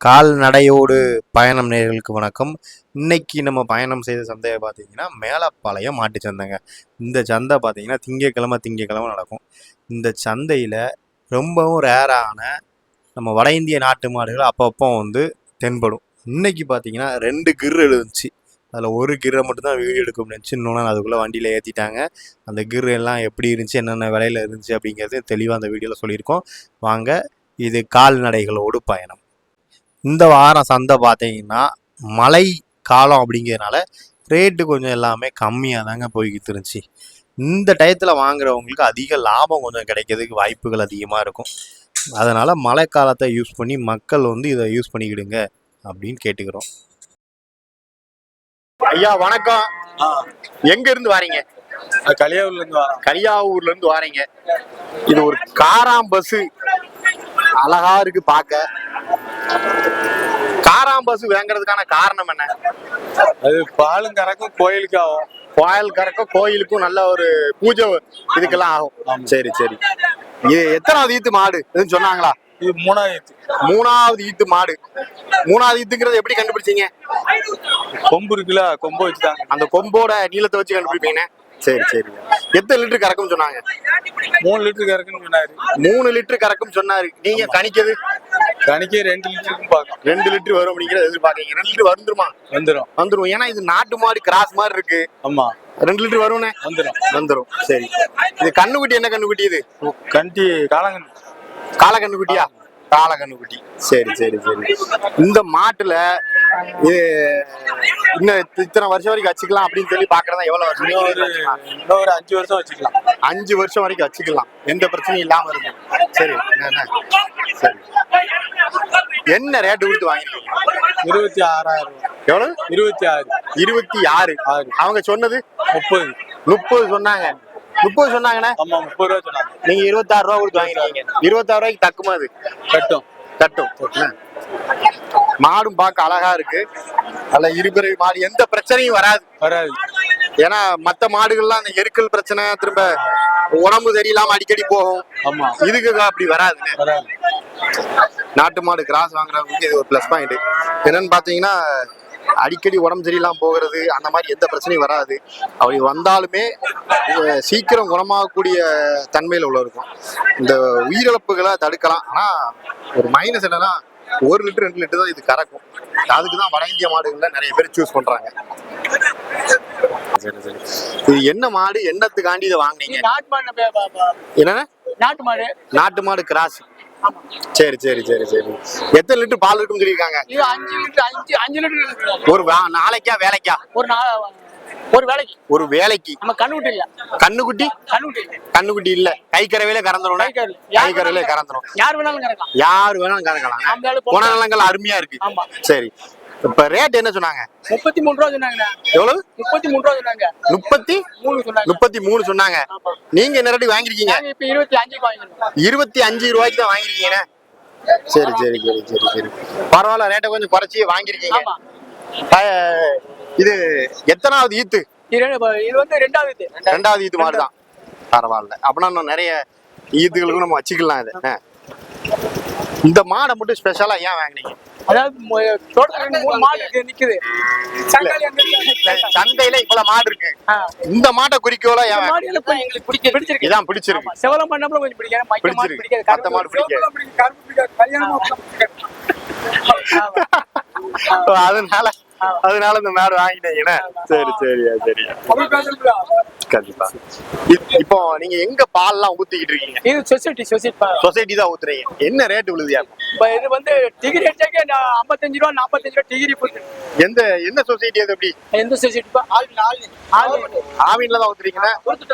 கால்நடையோடு பயணம் நேயர்களுக்கு வணக்கம். இன்னைக்கு நம்ம பயணம் செய்த சந்தையை பார்த்தீங்கன்னா மேலப்பாளையம் மாட்டு சந்தைங்க. இந்த சந்தை பார்த்தீங்கன்னா திங்கக்கிழமை நடக்கும். இந்த சந்தையில் ரொம்பவும் ரேரான நம்ம வட இந்திய நாட்டு மாடுகள் அப்பப்போ தென்படும். இன்னைக்கு பார்த்தீங்கன்னா 2 கிர் இருந்துச்சு. அதில் ஒரு கிரை மட்டும்தான் வீடியோ எடுக்க முடிஞ்சிச்சு. இன்னொன்று அதுக்குள்ளே வண்டியில் ஏற்றிட்டாங்க. அந்த கிர் எல்லாம் எப்படி இருந்துச்சு, என்னென்ன விலையில் இருந்துச்சு அப்படிங்கிறது தெளிவாக அந்த வீடியோவில் சொல்லியிருக்கோம். வாங்க, இது கால்நடைகளோடு பயணம். இந்த வாரம் சந்தை பார்த்தீங்கன்னா மழை காலம் அப்படிங்கிறதுனால ரேட்டு கொஞ்சம் எல்லாமே கம்மியாக தாங்க போய்கிட்டு இருந்துச்சு. இந்த டயத்தில் வாங்குறவங்களுக்கு அதிக லாபம் கொஞ்சம் கிடைக்கிறதுக்கு வாய்ப்புகள் அதிகமாக இருக்கும். அதனால் மழை காலத்தை யூஸ் பண்ணி மக்கள் இதை யூஸ் பண்ணிக்கிடுங்க அப்படின்னு கேட்டுக்கிறோம். ஐயா வணக்கம். எங்க இருந்து வாரீங்க? கலியாவூர்ல இருந்து வாரீங்க. இது ஒரு காராம் பஸ், அழகா இருக்கு பார்க்க. காராம் பஸ் வாங்குறதுக்கான காரணம் என்ன? அது பாலும் கறக்கும் கோயிலுக்கு ஆகும். பால் கறக்கும் கோயிலுக்கும் நல்ல ஒரு பூஜை இதுக்கெல்லாம் ஆகும். சரி சரி. இது எத்தனாவது ஈத்து மாடு எதுவும் சொன்னாங்களா? இது மூணாவது ஈத்து மாடு. மூணாவது ஈத்துங்கிறது எப்படி கண்டுபிடிச்சீங்க? கொம்பு இருக்குல்ல, கொம்பு வச்சுட்டாங்க. அந்த கொம்போட நீளத்தை வச்சு கண்டுபிடிப்பீங்க. சரி சரி. எத்தனை லிட்டர் கறக்கும் சொன்னாங்க? 3 லிட்டர் கறக்குன்னு சொன்னாரு. 3 லிட்டர் கறக்கும் சொன்னாரு. நீங்க கணிக்கிறது? கணிக்க 2 லிட்டருக்கு பார்க்கலாம். 2 லிட்டர் வரும் அப்படிங்கிறத எதிர்பார்க்கீங்க. 2 லிட்டர் வந்துரும். ஏன்னா இது நாட்டு மாடு, கிராஸ் மாதிரி இருக்கு. ஆமா, 2 லிட்டர் வரும்னே. வந்துரும். சரி. இது கண்ணுக்குட்டி என்ன கண்ணுக்குட்டி? இது கண்டி கால கண்ணுக்குட்டியா? கால கண்ணுக்குட்டி. சரி சரி சரி. இந்த மாட்டுல இன்னும் இத்தனை வருஷம் வரைக்கும் வச்சுக்கலாம் அப்படின்னு சொல்லி பாக்குறதா? எவ்வளவு வருஷம்? இன்னும் ஒரு 5 வருஷம் வச்சுக்கலாம். 5 வருஷம் வரைக்கும் வச்சுக்கலாம், எந்த பிரச்சனையும் இல்லாம இருக்கும். சரி சரி. என்ன ரேட்டு கொடுத்து வாங்கிருக்கீங்க? 26,000. எவ்வளவு? 26. அவங்க சொன்னது 30 சொன்னாங்க. 30 சொன்னாங்கண்ணே. ஆமா, 30 ரூபா சொன்னாங்க. நீங்க 26 ரூபா கொடுத்து வாங்கிருக்கீங்க. 26 ரூபாய்க்கு தக்குமா? அது கட்டும். மாடும் பார்க்க அழகா இருக்கு. அல்ல இருபெரு மாடு, எந்த பிரச்சனையும் வராது. ஏன்னா மத்த மாடுகள்லாம் அந்த எருக்கல் பிரச்சனை, திரும்ப உடம்பு சரியில்லாம அடிக்கடி போகும். ஆமா, இதுக்கு அப்படி வராது. நாட்டு மாடு கிராஸ் வாங்குறவங்களுக்கு இது ஒரு பிளஸ் பாயிண்ட். என்னன்னு பாத்தீங்கன்னா அடிக்கடி உடம்பு சரியில்லாம போகிறது, அந்த மாதிரி எந்த பிரச்சனையும் வராது. அப்படி வந்தாலுமே சீக்கிரம் குணமாகக்கூடிய தன்மையில் உள்ள இருக்கும். இந்த உயிரிழப்புகளை தடுக்கலாம். ஆனா ஒரு மைனஸ் என்னன்னா 1 லிட்டர் 2 லிட்டர் தான் இது கறக்கும். அதுக்குதான் வட இந்திய மாடுகள்ல நிறைய பேர் சூஸ் பண்றாங்க. சரி சரி. இது என்ன மாடு, என்னத்துக்காண்டி இதை வாங்குனீங்க? என்ன? நாட்டு மாடு கிராஸ். சரி சரி சரி சரி. எத்தனை லிட்டர் பால் இருக்குன்னு சொல்லியிருக்காங்க? 5 லிட்டர். ஒரு நாளைக்கா வேலைக்கா? ஒரு வேலைக்கு. நம்ம கண்ணுக்குட்டி இல்ல. கண்ணுக்குட்டி இல்ல. கைக்கறவையில கறந்துரும். யார் வேணாலும் கறக்கலாம். குணநலங்கள் அருமையா இருக்கு. சரி. இப்ப ரேட் என்ன சொன்னாங்க? 33 ரூபா சொன்னாங்க. எவ்வளவு? 33 ரூபா சொன்னாங்க. 33 சொன்னாங்க. நீங்க என்ன ரேட்டு வாங்கிருக்கீங்க? இப்ப 25 வாங்கிருக்கோம். 25 ரூபாய்க்கு தான் வாங்கிருக்கீங்க. சரி சரி சரி சரி சரி. பரவாயில்ல, ரேட்டை கொஞ்சம் குறைச்சி வாங்கிருக்கீங்க. இது எத்தனாவது ஈத்து? இது 2வது ஈத்து மாடுதான். பரவாயில்ல. அப்படின்னா இன்னும் நிறைய ஈத்துகளுக்கும் நம்ம வச்சுக்கலாம். இது இந்த மாடை மட்டும் ஸ்பெஷலா ஏன் வாங்கினீங்க? அதாவது தோட்டத்துல 3 மாடு நிக்குது. சந்தையில இவ்வளவு மாடு இருக்கு. இந்த மாட்டை குறிக்கோளா ஏன்? எங்களுக்கு பிடிச்சிருக்கு. இதான் பிடிச்சிருக்கு. செவலம் பண்ணப்பல கொஞ்சம் பிடிக்காது. மத்த மாடு பிடிக்காது. அதனால இந்த மாடு வாங்கிட்டீங்கன்னா சரி சரியா சரியா. கண்டிப்பா. இப்போ நீங்க எங்க பால் எல்லாம் ஊத்திக்கிட்டு இருக்கீங்க? இது சொசைட்டி தான் ஊத்துறீங்க. என்ன ரேட் விழுதியா? இது டிகிரி அடிச்சாக்க 55 ரூபா 45 ரூபா டிகிரி போகுது. என்ன சொசைட்டி? அது எப்படி? எந்த சொசைட்டி? ஆவின்ல தான் ஊத்துறீங்கன்னா 40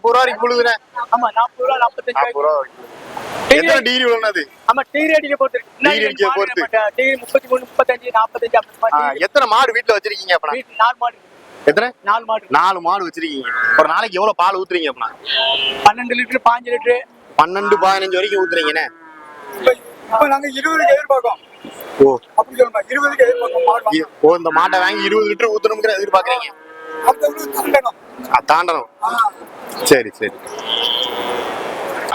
ரூபா வரைக்கும் விழுதுறேன். ஆமா, 40 ரூபா 45 ரூபா. எத்தனை டிகிரி விழுனது? ஆமா, டிகிரி அடிக்க பொறுத்து. டிகிரி 33 35 45 அப்படி மாதிரி. எத்தனை மாடு வீட்ல வச்சிருக்கீங்க? அப்ப 4 மாடு. எத்தனை? 4 மாடு வச்சிருக்கீங்க. ஒரு நாளைக்கு எவ்வளவு பால் ஊத்துறீங்க? அப்ப 12 லிட்டர் 15 லிட்டர் 12 15 வரைக்கும் ஊத்துறீங்கண்ணே. இப்ப நாங்க 20க்கு எதிர்பார்க்கோம். ஓ, அப்படி சொல்லுங்க. 20க்கு எதிர்பார்க்கோம். ஓ, இந்த மாட்டை வாங்கி 20 லிட்டர் ஊத்தணும்ங்கற எதிர்பார்க்கறீங்க? தாண்டணும். சரி சரி.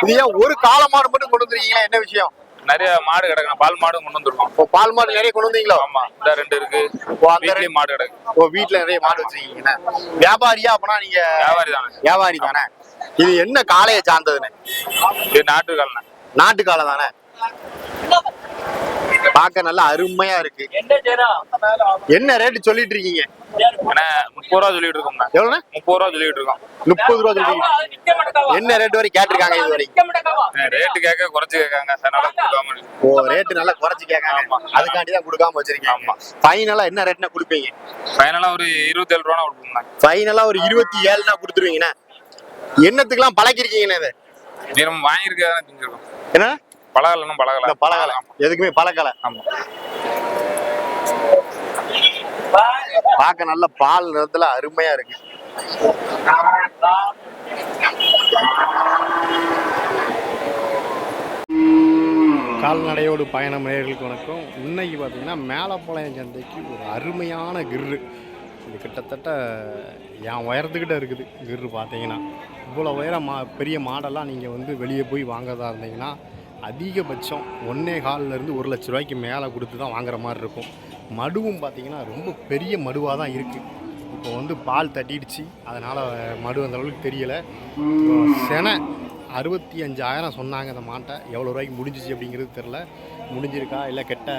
இது ஏன் ஒரு காளை மாடு மட்டும் கொண்டு வந்துருக்கீங்களா? என்ன விஷயம்? நிறைய மாடு கிடக்கு, பால் மாடும் கொண்டு வந்துருக்கோம். இப்போ பால் மாடு நிறைய கொண்டு வந்தீங்களோ? ஆமா, இந்த 2 இருக்கு. ஓ, அந்த வீட்லயும் மாடு கிடக்கு. ஓ, வீட்டுல நிறைய மாடு வச்சிருக்கீங்கண்ணே. வியாபாரியா அப்பனா நீங்க? வியாபாரி தானே. வியாபாரி தானே. இது என்ன காளையை சார்ந்ததுண்ணே? இது நாட்டு கால்ண்ணே. நாட்டு காளை தானே. பார்க்க நல்லா அருமையா இருக்கு. என்ன ரேட்டு சொல்லிட்டு இருக்கீங்க? ஏன்னா 30 ரூபா சொல்லிட்டு இருக்கோம்ண்ணா. எவ்வளோண்ணே? 30 ரூபா சொல்லிட்டு இருக்கோம். 30 ரூபா சொல்லிட்டு என்ன ரேட் வரை கேட்டிருக்காங்க இது வரைக்கும்? ரேட்டு கேட்க குறைச்சு கேட்காங்க, அதனால கொடுக்காம இருக்கு. ஓ, ரேட்டு நல்லா குறைச்சு கேட்காங்க, அதுக்காண்டி தான் கொடுக்காம வச்சிருக்கீங்க. ஆமா. ஃபைனலா என்ன ரேட்னா கொடுப்பீங்க? ஃபைனலா ஒரு 27 ரூபா கொடுப்போம்ண்ணா. ஃபைனலா ஒரு 27னா கொடுத்துருவீங்கண்ணே. என்னத்துக்குலாம் பழக்கிருக்கீங்கண்ணே இது? நீ நம்ம வாங்கியிருக்கா திங்கிருக்கோம். என்ன பழகலாம் பழகலாம். பழகலை, எதுக்குமே பழக்கலை. ஆமா. பார்க்க நல்ல பால் நிறத்துல அருமையா இருக்கு. கால்நடையோடு பயணம் நேயர்களுக்கு வணக்கம். இன்னைக்கு பார்த்தீங்கன்னா மேலப்பாளையம் சந்தைக்கு ஒரு அருமையான கிர்ரு. இது கிட்டத்தட்ட என் உயரத்துக்கிட்ட இருக்குது. கிர்ரு பார்த்தீங்கன்னா இவ்வளோ உயரம் பெரிய மாடெல்லாம் நீங்கள் வந்து வெளியே போய் வாங்குறதா இருந்தீங்கன்னா அதிகபட்சம் 1.25 1 லட்ச ரூபாய்க்கு மேலே கொடுத்து தான் வாங்குற மாதிரி இருக்கும். மடுவும் பார்த்தீங்கன்னா ரொம்ப பெரிய மடுவாக தான் இருக்குது. இப்போ வந்து பால் தட்டிடுச்சு, அதனால் மடு அந்த அளவுக்கு தெரியலை. செனை 65,000 சொன்னாங்க. அந்த மாட்டை எவ்வளோ ரூபாய்க்கு முடிஞ்சிச்சு அப்படிங்கிறது தெரில. முடிஞ்சிருக்கா இல்லை கெட்ட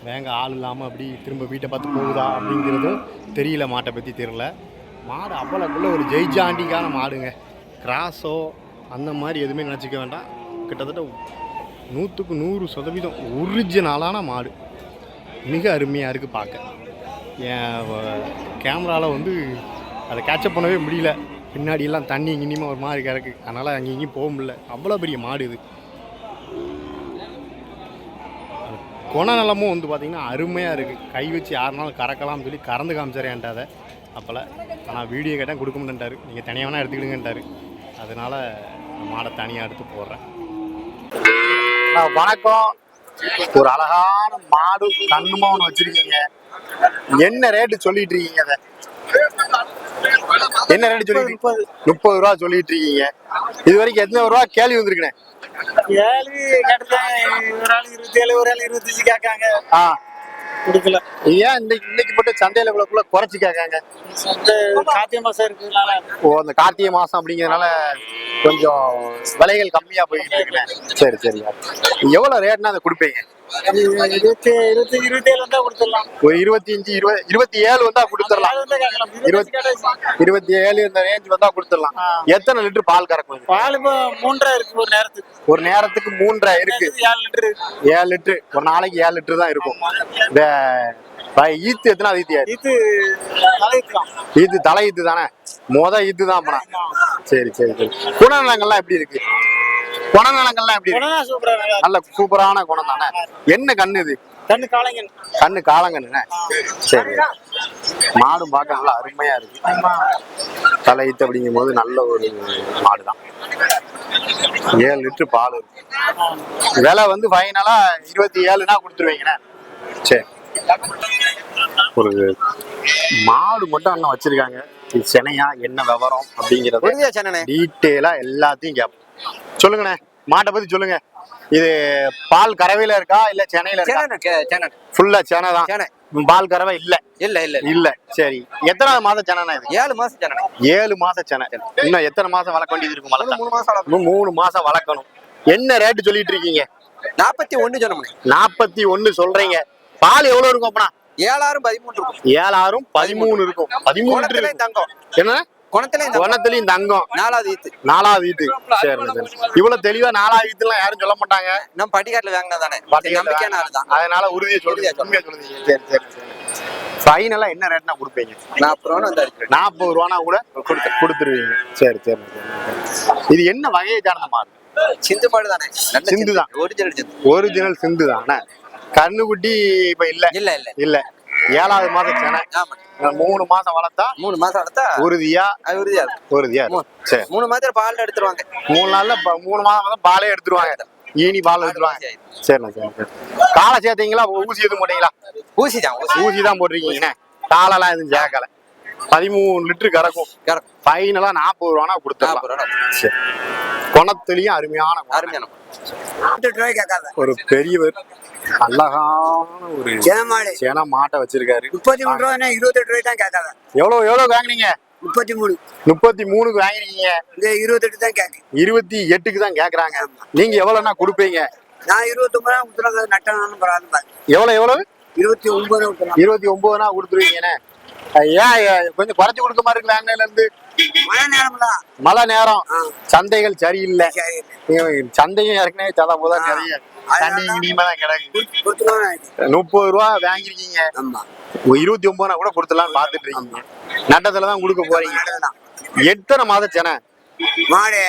வேங்க ஆள் இல்லாமல் அப்படி திரும்ப வீட்டை பார்த்து போகுதா அப்படிங்கிறதும் தெரியல. மாட்டை பற்றி தெரில. மாடு அவ்வளோக்குள்ள ஒரு ஜெய்ஜாண்டிக்கான மாடுங்க. கிராஸோ அந்த மாதிரி எதுவுமே நினச்சிக்க வேண்டாம். கிட்டத்தட்ட 100க்கு 100% ஒரிஜினலான மாடு. மிக அருமையாக இருக்குது பார்க்க. என் கேமராவில் வந்து அதை கேட்சப் பண்ணவே முடியல. பின்னாடியெல்லாம் தண்ணி இனிமே ஒரு மாதிரி கிடக்கு, அதனால் அங்கே இங்கேயும் போக முடியல. அவ்வளோ பெரிய மாடு இது. குணநலமும் வந்து பார்த்திங்கன்னா அருமையாக இருக்குது. கை வச்சு யாருனாலும் கறக்கலாம்னு சொல்லி கறந்து காமிச்சாரேன்ட்டாத அப்போல. ஆனால் வீடியோ கேட்டால் கொடுக்க முடியன்ட்டார். நீங்கள் தனியாக வேணால் எடுத்துக்கிடுங்கன்ட்டார். அதனால் மாடை தனியாக எடுத்து போடுறேன். வணக்கம். ஒரு அழகான மாடு கண்ணுமா ஒன்று வச்சிருக்கீங்க. என்ன ரேட்டு சொல்லிட்டு இருக்கீங்க? அதை என்ன ரேட்டு சொல்லிட்டு? 30 ரூபா சொல்லிட்டு இருக்கீங்க. இது வரைக்கும் எத்தனை ரூபா கேள்வி வந்திருக்குண்ணே? கேள்வி கேட்டேன். ஒரு ஆள் 27, ஒரு ஆள் 25 கேட்காங்க. கொடுக்கல. ஏன் இன்னைக்கு மட்டும் சந்தையில இவ்வளவுக்குள்ள குறைச்சு கேட்காங்க? கார்த்திகை மாசம் இருக்குனால. ஓ, அந்த கார்த்திகை மாசம் அப்படிங்கிறதுனால கொஞ்சம் விலைகள் கம்மியா போயிட்டு இருக்குண்ணே. சரி சரி. எவ்வளவு ரேட்னா அதை கொடுப்பீங்க? 27 வந்தா கொடுத்துடலாம். ஒரு 25 27 வந்தா கொடுத்துடலாம். 27 இந்த ரேஞ்ச் வந்தா கொடுத்துடலாம். எத்தனை லிட்டர் பால் கறக்கும்? பால் இப்போ 3.5 இருக்கு ஒரு நேரத்துக்கு. ஒரு நேரத்துக்கு 3.5 இருக்கு. 7 லிட்டர். 7 லிட்டர் ஒரு நாளைக்கு 7 லிட்டர் தான் இருக்கும். ஈத்து எத்தனை ஈத்தியா? ஈத்து தலை ஈத்து தானே. ஈத்து தான் அப்பனா. சரி சரி சரி. குணநலங்கள்லாம் எப்படி இருக்கு? குணநலங்கள்லாம் எப்படி இருக்கு? நல்ல சூப்பரான குணம் தானே. என்ன கண்ணு இது? கண்ணு காளைங்கன். கண்ணு காளங்கண்ணு. சரி. மாடும் பார்க்க நல்லா அருமையா இருக்கு. தலை ஈத்து அப்படிங்கும் போது நல்ல ஒரு மாடு தான். 7 லிட்டர் பால் இருக்கு. விலை வந்து ஃபைனலா 27னா கொடுத்துருவீங்கண்ணே. சரி. ஒரு மாடு மட்டும் அண்ணன் வச்சிருக்காங்க. இது சென்னையா என்ன விவரம் அப்படிங்கிறத டீட்டெயிலா எல்லாத்தையும் கேட்போம். சொல்லுங்கண்ணே, மாட்டை பத்தி சொல்லுங்க. இது பால் கறவையில இருக்கா இல்ல சென்னையில இருக்கா? ஃபுல்லா சென்னை தான். பால் கறவை இல்ல? இல்ல இல்ல இல்ல. சரி. எத்தனாவது மாசம் சென்னை இது? 7 மாசம் சென்னை. 7 மாசம் சென்னை. இன்னும் எத்தனை மாசம் வளர்க்க வேண்டியது இருக்கும்? 3 மாசம் வளர்க்கணும். என்ன ரேட்டு சொல்லிட்டு இருக்கீங்க? 41 சொன்னோம். 41 சொல்றீங்க. பால் எவ்வளவு இருக்கும் அப்பனா? 7 13 இருக்கும். 7 13 இருக்கும். 13 லிட்டர் தங்கம். என்ன குணத்திலையும் தங்கம். 4வது ஈத்து. 4வது ஈத்து. சரி சரி. இவ்வளவு தெளிவா 4வது ஈத்துலாம் யாரும் சொல்ல மாட்டாங்க. நம்ம பட்டிக்காட்டுல வாங்கினா தானே நம்பிக்கையான ஆள் தான். அதனால உறுதியா சொல்லுங்க. உண்மையா சொல்லுங்க. சரி சரி சரி. ஃபைனலா என்ன ரேட்னா கொடுப்பீங்க? 40 ரூபா வந்தா இருக்கு. 40 ரூபானா கூட கொடுத்துருவீங்க. சரி சரி. இது என்ன வகையை சார்ந்த மாடு? சிந்து மாடு தானே. சிந்து தான். ஒரிஜினல் சிந்து. ஒரிஜினல் சிந்து தானே. கண்ணுக்குட்டி இப்ப இல்ல? இல்ல இல்ல இல்ல. 7வது மாசம் சென்னை. 3 மாசம் வளர்த்தா 3 மாசம் வளர்த்தா உறுதியா உறுதியா. சரி. 3 மாசம் பால் எடுத்துருவாங்க. 3 நாள்ல 3 மாதம் பாலே எடுத்துருவாங்க. ஈனி பால் எடுத்துருவாங்க. சரிண்ணா சரி. காலை சேர்த்தீங்களா? ஊசி எதுவும் போட்டீங்களா? ஊசி தான் போட்டிருக்கீங்க. காலெல்லாம் எதுவும் சேர்க்கல. 13 லிட்டர் கறக்கும். ஃபைனலா 40 ரூபானா கொடுத்துடலாம். சரி. குணத்துலயும் அருமையான குணம். அருமையான 8 ரூபாய் கேட்காத ஒரு பெரியவர் அழகான ஒரு சேமாடு சேனா மாட்டை வச்சிருக்காரு. 33 ரூபா 28 ரூபாய் தான் கேட்காத எவ்வளவு வாங்குனீங்க? 33 33க்கு வாங்கிருக்கீங்க. இந்த 28 தான் கேட்கு 28க்கு தான் கேக்குறாங்க. நீங்க எவ்வளவுனா கொடுப்பீங்க? நான் 29 கொடுத்துறாங்க நட்டணும் பரவாயில்ல பாரு எவ்வளவு 29 கொடுத்துறாங்க 29னா கொடுத்துருவீங்கண்ணே. ஏன் கொஞ்சம் குறைச்சு கொடுக்க மாதிரி இருக்கு வேங்கல இருந்து? மழை நேரம்ல மழை நேரம் சந்தைகள் சரியில்லை. சரி சந்தையும் ஏற்கனவே சதா போதா நிறைய தண்ணி இனிமே தான் கிடக்கு. கொடுத்துருவோம் 30 ரூபா வாங்கிருக்கீங்க. ஆமா 29 கூட கொடுத்துடலாம்னு பாத்துட்டு இருக்கீங்க. நட்டத்துல தான் கொடுக்க போறீங்க. எத்தனை மாதம் சென? மாடு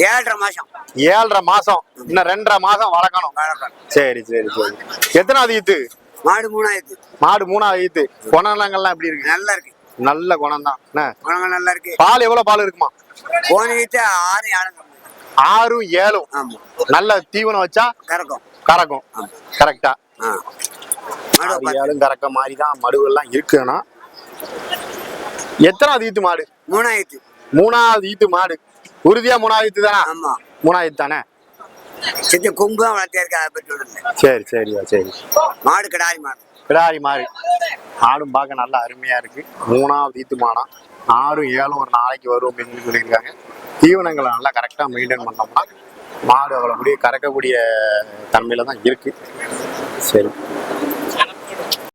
7.5 மாசம் 7.5 மாசம். இன்னும் 2.5 மாசம் வளர்க்கணும். சரி சரி சரி. எத்தனாவது ஈத்து? மாடு 3ஆயிரத்து மாடு 3வது ஈத்து. குணங்கள்லாம் எப்படி இருக்கு? நல்லா இருக்கு. நல்ல குணம் தான். குணங்கள் நல்லா இருக்கு. பால் எவ்வளவு பால் இருக்குமா? போன ஈத்து 6 6 7. ஆமா நல்ல தீவனம் வச்சா கறக்கும் கறக்கும். கரெக்டா மாடு 7 கறக்க மாதிரி தான் மடுவெல்லாம் இருக்குன்னா. எத்தனாவது ஈத்து மாடு? 3ஆயிரத்து 3வது ஈத்து மாடு. உறுதியா 3வது ஈத்து தானே? ஆமா 3வது ஈத்து தானே? சித்த கொம்பு தான் வளர்த்தே இருக்கா அதை பற்றி ஒண்ணு சரி சரியா சரி. மாடு கிடாரி மாடு கிடாரி மாடு. ஆடும் பார்க்க நல்லா அருமையா இருக்கு. 3வது ஈத்து மாடம். 6 7 ஒரு நாளைக்கு வரும் அப்படின்னு சொல்லியிருக்காங்க. தீவனங்களை நல்லா கரெக்டா மெயின்டைன் பண்ணோம்னா மாடு அவ்வளவு கறக்கக்கூடிய தன்மையில தான் இருக்கு. சரி.